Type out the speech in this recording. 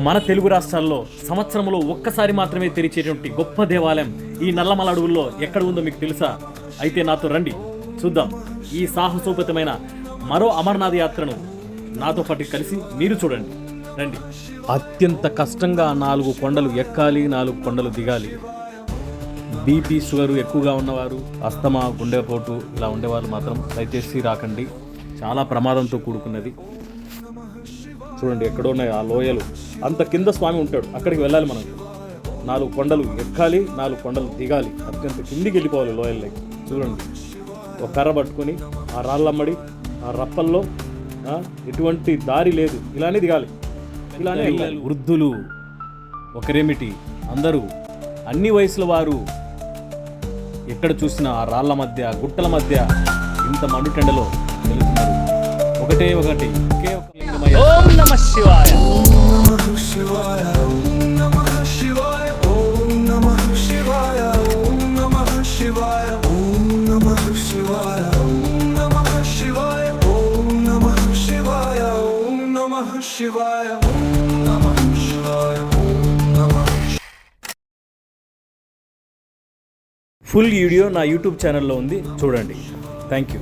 మన తెలుగు రాష్ట్రాల్లో సంవత్సరంలో ఒక్కసారి మాత్రమే తెరిచేటువంటి గొప్ప దేవాలయం ఈ నల్లమల అడవుల్లో ఎక్కడ ఉందో మీకు తెలుసా? అయితే నాతో రండి, చూద్దాం ఈ సాహసోపేతమైన మరో అమర్నాథ్ యాత్రను నాతో పాటు కలిసి మీరు చూడండి. రండి. అత్యంత కష్టంగా 4 కొండలు ఎక్కాలి, 4 కొండలు దిగాలి. బీపీ షుగరు ఎక్కువగా ఉన్నవారు, అస్తమా, గుండెపోటు ఇలా ఉండేవాళ్ళు మాత్రం దయచేసి రాకండి. చాలా ప్రమాదంతో కూడుకున్నది. చూడండి ఎక్కడో ఉన్నాయి ఆ లోయలు. అంత కింద స్వామి ఉంటాడు, అక్కడికి వెళ్ళాలి మనం. 4 కొండలు ఎక్కాలి, 4 కొండలు దిగాలి. అత్యంత కిందికి వెళ్ళిపోవాలి లోయల్లోకి. చూడండి ఒక కర్ర పట్టుకొని ఆ రాళ్ళమ్మడి ఆ రప్పల్లో ఎటువంటి దారి లేదు, ఇలానే దిగాలి, ఇలానే వెళ్ళాలి. వృద్ధులు ఒకరేమిటి, అందరూ అన్ని వయసుల వారు ఎక్కడ చూసినా ఆ రాళ్ల మధ్య గుట్టల మధ్య ఇంత మండుటెండలో వెళుతున్నారు. ఒకటే ఒకటి ఒకే ఒక లింగమయ్య. ఓం నమః శివాయ. ఫుల్ వీడియో నా యూట్యూబ్ ఛానల్లో ఉంది, చూడండి. Thank you.